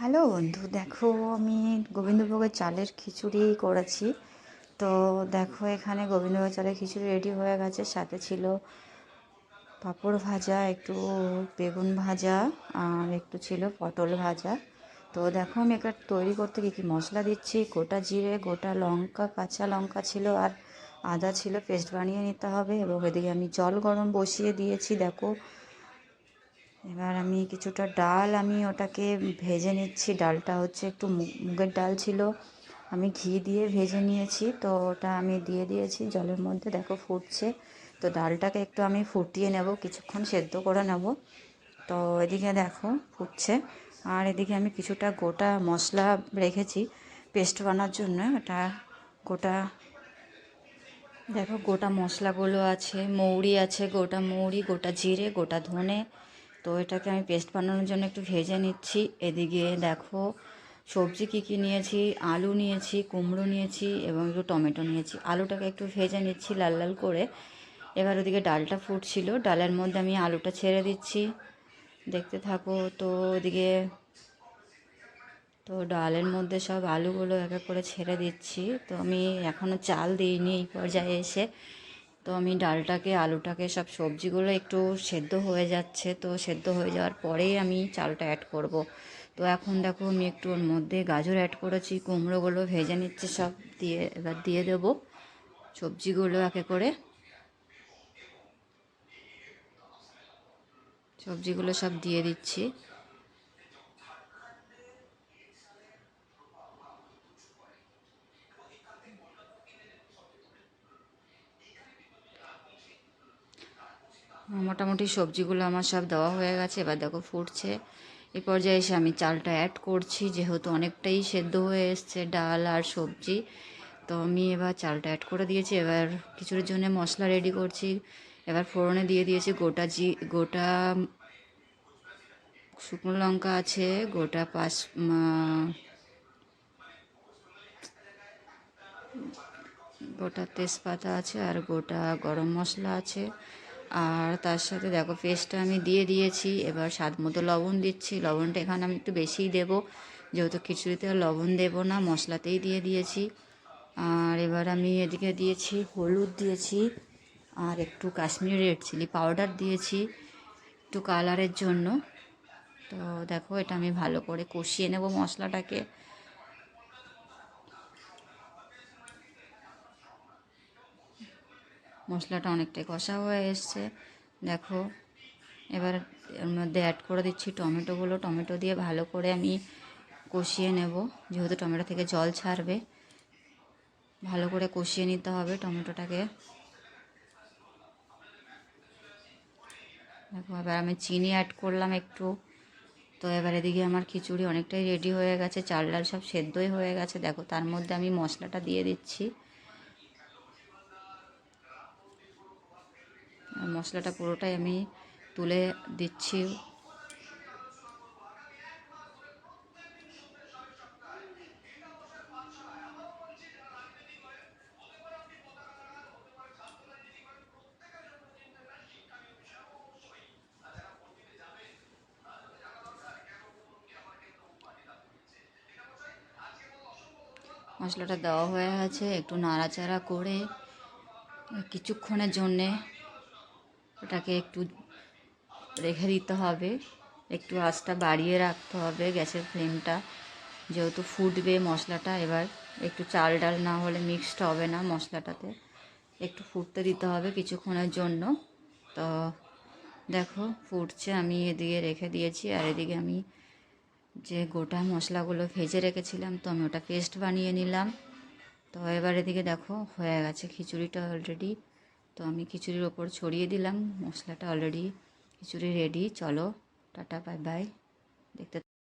Hello বন্ধু, দেখো আমি গোবিন্দভোগের চালের খিচুড়ি করেছি। তো দেখো এখানে গোবিন্দভোগের চালের খিচুড়ি রেডি হয়ে গেছে। সাথে ছিল পাঁপড় ভাজা, একটু বেগুন ভাজা, আর একটু ছিল পটল ভাজা। তো দেখো আমি একটা তৈরি করতে কী কী মশলা দিচ্ছি। গোটা জিরে, গোটা লঙ্কা, কাঁচা লঙ্কা ছিল, আর আদা ছিল, পেস্ট বানিয়ে নিতে হবে। এবং এদিকে আমি জল গরম বসিয়ে দিয়েছি। দেখো এবার আমি কিছুটা ডাল, আমি ওটাকে ভেজে নিচ্ছি। ডালটা হচ্ছে একটু মুগের ডাল ছিল, আমি ঘি দিয়ে ভেজে নিয়েছি। তো ওটা আমি দিয়ে দিয়েছি জলের মধ্যে। দেখো ফুটছে। তো ডালটাকে একটু আমি ফুটিয়ে নেব, কিছুক্ষণ সেদ্ধ করে নেব। তো এদিকে দেখো ফুটছে। আর এদিকে আমি কিছুটা গোটা মশলা রেখেছি পেস্ট বানার জন্য। এটা গোটা, দেখো গোটা মশলাগুলো আছে, মৌরি আছে, গোটা মৌরি, গোটা জিরে, গোটা ধনে। তো এটাকে আমি পেস্ট বানানোর জন্য একটু ভেজে নিচ্ছি। এদিকে দেখো সবজি কী কী নিয়েছি। আলু নিয়েছি, কুমড়ো নিয়েছি এবং একটু টমেটো নিয়েছি। আলুটাকে একটু ভেজে নিচ্ছি লাল লাল করে। এবার ওদিকে ডালটা ফুটছিল, ডালের মধ্যে আমি আলুটা ছেড়ে দিচ্ছি, দেখতে থাকো। তো ওদিকে ডালের মধ্যে সব আলুগুলো এক এক করে ছেড়ে দিচ্ছি। তো আমি এখনও চাল দিইনি এই পর্যায়ে এসে। তো আমি ডালটাকে, আলুটাকে, সব সবজিগুলো একটু সেদ্ধ হয়ে যাচ্ছে। তো সেদ্ধ হয়ে যাওয়ার পরেই আমি চালটা অ্যাড করব। তো এখন দেখো আমি একটু ওর মধ্যে গাজর অ্যাড করেছি, কুমড়োগুলো ভেজে নিচ্ছে সব দিয়ে। এবার দিয়ে দেব সবজিগুলো একে করে। সবজিগুলো সব দিয়ে দিচ্ছি। মোটামুটি সবজিগুলো আমার সব দেওয়া হয়ে গেছে। এবার দেখো ফুটছে। এই পর্যায়ে এসে আমি চালটা অ্যাড করছি, যেহেতু অনেকটাই সেদ্ধ হয়ে এসছে ডাল আর সবজি। তো আমি এবার চালটা অ্যাড করে দিয়েছি। এবার খিচুড়ির জন্য মশলা রেডি করছি। এবার ফোড়নে দিয়ে দিয়েছি গোটা শুকনো লঙ্কা আছে, গোটা গোটা তেজপাতা আছে, আর গোটা গরম মশলা আছে। আর তার সাথে দেখো পেস্টটা আমি দিয়ে দিয়েছি। এবার স্বাদ মতো লবণ দিচ্ছি। লবণটা এখানে আমি একটু বেশিই দেবো, যেহেতু খিচুড়িতে লবণ দেবো না, মশলাতেই দিয়ে দিয়েছি। আর এবার আমি এদিকে দিয়েছি হলুদ দিয়েছি, আর একটু কাশ্মীরি রেড চিলি পাউডার দিয়েছি একটু কালারের জন্য। তো দেখো এটা আমি ভালো করে কষিয়ে নেব মশলাটাকে। মশলাটা অনেকটাই কষা হয়ে এসছে দেখো। এবার এর মধ্যে অ্যাড করে দিচ্ছি টমেটোগুলো। টমেটো দিয়ে ভালো করে আমি কষিয়ে নেব, যেহেতু টমেটো থেকে জল ছাড়বে। ভালো করে কষিয়ে নিতে হবে টমেটোটাকে। দেখো এবার আমি চিনি অ্যাড করলাম একটু। তো এবার এদিকে আমার খিচুড়ি অনেকটাই রেডি হয়ে গেছে, চাল ডাল সব সেদ্ধই হয়ে গেছে। দেখো তার মধ্যে আমি মশলাটা দিয়ে দিচ্ছি। আর মশলাটা পুরোটাই আমি তুলে দিচ্ছি। মশলাটা দেওয়া হয়ে গেছে, একটু নাড়াচাড়া করে কিছুক্ষণের জন্যে ওটাকে একটু রেখে দিতে হবে। একটু আঁচটা বাড়িয়ে রাখতে হবে, গ্যাসের ফ্লেমটা, যেহেতু ফুটবে মশলাটা। এবার একটু চাল ডাল না হলে মিক্সড হবে না মশলাটাতে, একটু ফুটতে দিতে হবে কিছুক্ষণের জন্য। তো দেখো ফুটছে, আমি এদিকে রেখে দিয়েছি। আর এদিকে আমি যে গোটা মশলাগুলো ভেজে রেখেছিলাম, তো আমি ওটা পেস্ট বানিয়ে নিলাম। তো এবার এদিকে দেখো হয়ে গেছে খিচুড়িটা অলরেডি। তো আমি খিচুড়ির ওপর ছড়িয়ে দিলাম মশলাটা। অলরেডি খিচুড়ি রেডি। চলো টাটা, বাই বাই। দেখতে